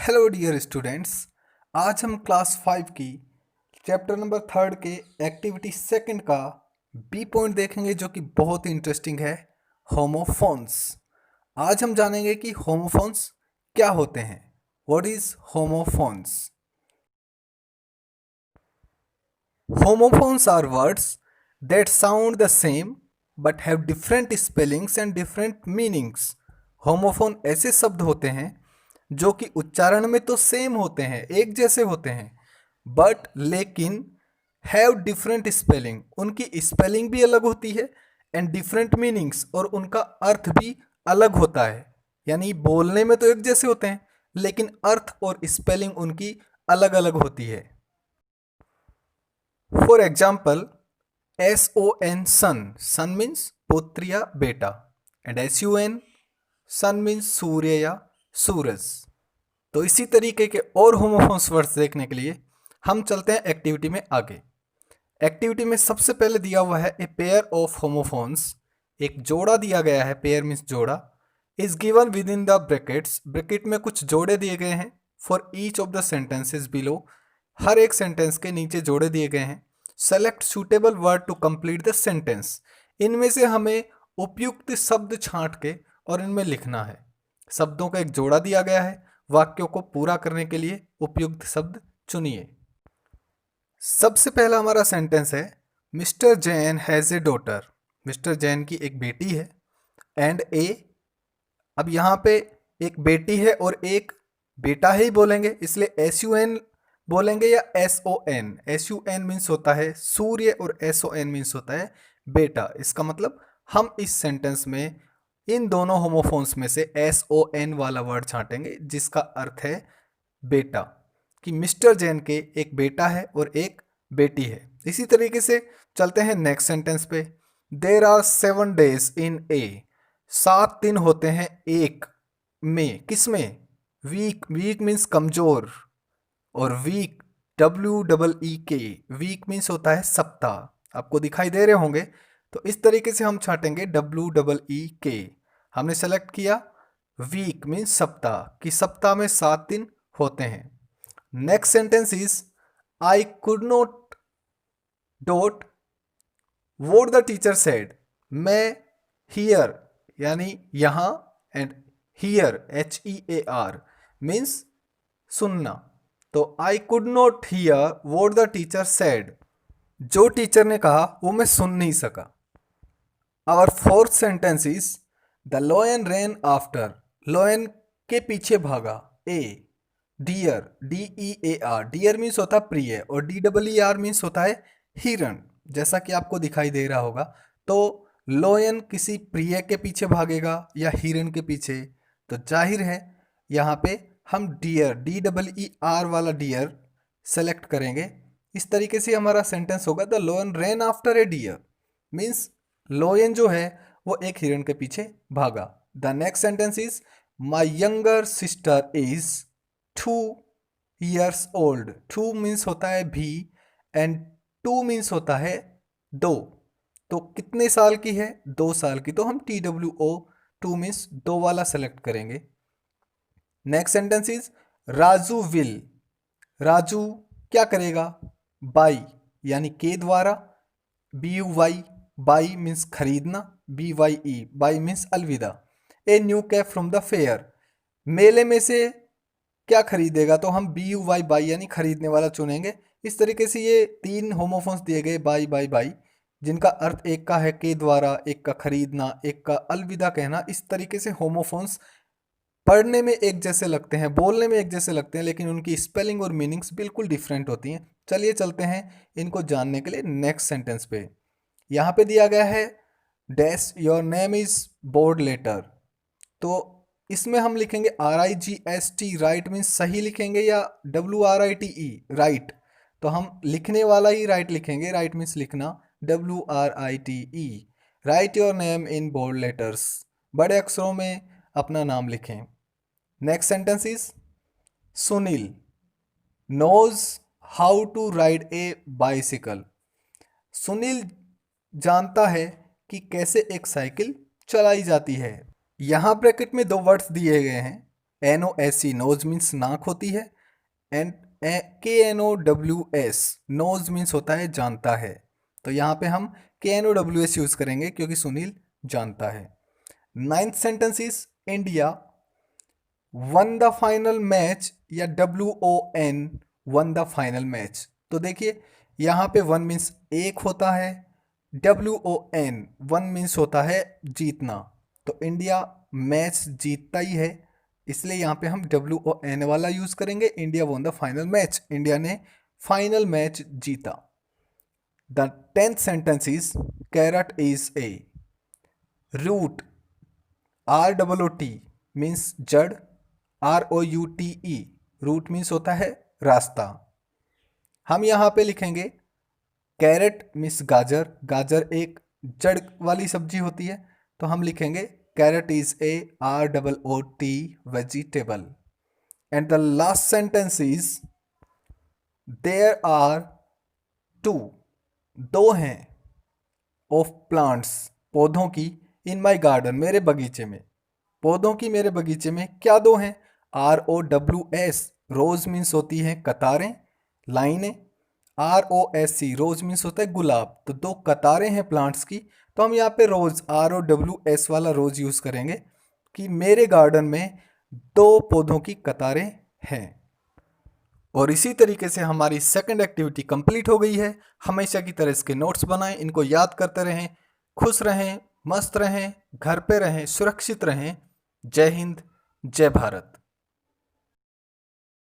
Hello dear students. आज हम class 5 की चैप्टर नंबर 3 के एक्टिविटी सेकंड का बी पॉइंट देखेंगे, जो कि बहुत ही इंटरेस्टिंग है, होमोफोन्स। आज हम जानेंगे कि होमोफोन्स क्या होते हैं। What is homophones? Homophones are words that sound the same but have different spellings and different meanings. Homophone ऐसे शब्द होते हैं जो कि उच्चारण में तो सेम होते हैं, एक जैसे होते हैं, बट लेकिन हैव डिफरेंट स्पेलिंग, उनकी स्पेलिंग भी अलग होती है, एंड डिफरेंट मीनिंग्स, और उनका अर्थ भी अलग होता है। यानी बोलने में तो एक जैसे होते हैं, लेकिन अर्थ और स्पेलिंग उनकी अलग अलग होती है। For example, SON son, son means पुत्र या बेटा, एंड SUN सन मीन्स सूर्य या सूरज। तो इसी तरीके के और होमोफोन्स वर्ड्स देखने के लिए हम चलते हैं एक्टिविटी में आगे। एक्टिविटी में सबसे पहले दिया हुआ है ए पेयर ऑफ होमोफोन्स, एक जोड़ा दिया गया है, पेयर मीन्स जोड़ा, is given with in the brackets, bracket में कुछ जोड़े दिए गए हैं, for each of the sentences below, हर एक सेंटेंस के नीचे जोड़े दिए गए हैं। Select suitable word to complete the sentence, इनमें से हमें उपयुक्त शब्द छांट के और इनमें लिखना है। शब्दों का एक जोड़ा दिया गया है, वाक्यों को पूरा करने के लिए उपयुक्त शब्द चुनिए। सबसे पहला हमारा सेंटेंस है, mister Jain has a daughter, mister Jain की एक बेटी है, एंड ए, अब यहाँ पे एक बेटी है और एक बेटा ही बोलेंगे, इसलिए SUN बोलेंगे या SON। SUN मीन्स होता है सूर्य और SON मीन्स होता है बेटा। इसका मतलब हम इस सेंटेंस में इन दोनों होमोफोन्स में से SON वाला वर्ड छांटेंगे, जिसका अर्थ है बेटा, कि मिस्टर जैन के एक बेटा है और एक बेटी है। इसी तरीके से चलते हैं नेक्स्ट सेंटेंस पे। देर आर 7 days इन ए, 7 दिन होते हैं एक में, किसमें? वीक, वीक मीन्स कमजोर, और वीक WEEK, वीक मीन्स होता है सप्ताह। आपको दिखाई दे रहे होंगे, तो इस तरीके से हम छाटेंगे WEEK। हमने सेलेक्ट किया वीक मीन्स सप्ताह, कि सप्ताह में 7 दिन होते हैं। Next sentence is, I could not dot what the teacher said, मैं हियर यानी यहां, एंड हियर HEAR मीन्स सुनना, तो I could not hear what the teacher said, जो टीचर ने कहा वो मैं सुन नहीं सका। Our fourth sentence is, the lion ran after, lion के पीछे भागा, ए डियर, DEAR, डियर मीन्स होता है प्रिय, और DEER मीन्स होता है हिरण, जैसा कि आपको दिखाई दे रहा होगा। तो लॉयन किसी प्रिय के पीछे भागेगा या हिरण के पीछे, तो जाहिर है यहाँ पे हम डियर, DEER वाला डियर सेलेक्ट करेंगे। इस तरीके से हमारा सेंटेंस होगा, the lion ran after a deer, means lion जो है वो एक हिरण के पीछे भागा। The next sentence is, my younger sister is 2 years old, 2 means होता है भी, एंड 2 मीन्स होता है 2, तो कितने साल की है? 2 साल की, तो हम TWO 2 मीन्स 2 वाला सेलेक्ट करेंगे। Next sentence is, Raju will, Raju क्या करेगा? बाई यानी के द्वारा, BUY, बाई मीन्स खरीदना, BYE, बाई मीन्स अलविदा, a new cap from the fair, मेले में से क्या खरीदेगा? तो हम BUY, बाई यानी खरीदने वाला चुनेंगे। इस तरीके से ये 3 होमोफोन्स दिए गए, बाई बाई बाई, जिनका अर्थ एक का है के द्वारा, एक का खरीदना, एक का अलविदा कहना। इस तरीके से होमोफोन्स पढ़ने में एक जैसे लगते हैं, बोलने में एक जैसे लगते हैं, लेकिन उनकी स्पेलिंग और मीनिंग्स बिल्कुल डिफरेंट होती हैं। चलिए चलते हैं इनको जानने के लिए नेक्स्ट सेंटेंस पे। यहाँ पे दिया गया है, dash your name is board letter, तो इसमें हम लिखेंगे RIGST, राइट मीन्स सही लिखेंगे, या WRITE, राइट, तो हम लिखने वाला ही राइट लिखेंगे, राइट मीन्स लिखना, WRITE, write your name in bold letters, बड़े अक्षरों में अपना नाम लिखें। Next sentence is, Sunil knows how to ride a bicycle, Sunil जानता है कि कैसे एक साइकिल चलाई जाती है। यहाँ ब्रैकेट में 2 वर्ड्स दिए गए हैं, NOSE नोज मीन्स नाक होती है, एंड KNOWS नोज मीन्स होता है जानता है। तो यहाँ पे हम KNOWS यूज करेंगे क्योंकि सुनील जानता है। 9th sentence is India one the final match, या WON one the final match. तो देखिए यहाँ पे वन मीन्स एक होता है, WON वन मीन्स होता है जीतना, तो इंडिया मैच जीतता ही है, इसलिए यहाँ पे हम WON वाला यूज करेंगे। India won the final match, India ने फाइनल मैच जीता। The 10th sentence is carrot is a root, ROOT means जड़, ROUTE रूट मीन्स होता है रास्ता। हम यहाँ पे लिखेंगे कैरेट मीन्स गाजर, गाजर एक जड़ वाली सब्जी होती है, तो हम लिखेंगे carrot is a ROOT vegetable. And the last sentence is there are two, दो हैं, ऑफ प्लांट्स पौधों की, इन माई गार्डन मेरे बगीचे में, पौधों की मेरे बगीचे में क्या दो हैं, ROWS रोज मीन्स होती है कतारें, लाइनें, ROSC रोज मीन्स होता है गुलाब, तो दो कतारें हैं प्लांट्स की, तो हम यहाँ पे रोज ROWS वाला रोज यूज करेंगे कि मेरे गार्डन में दो पौधों की कतारें हैं। और इसी तरीके से हमारी सेकंड एक्टिविटी कंप्लीट हो गई है। हमेशा की तरह इसके नोट्स बनाएं, इनको याद करते रहें, खुश रहें, मस्त रहें, घर पे रहें, सुरक्षित रहें। जय हिंद, जय भारत।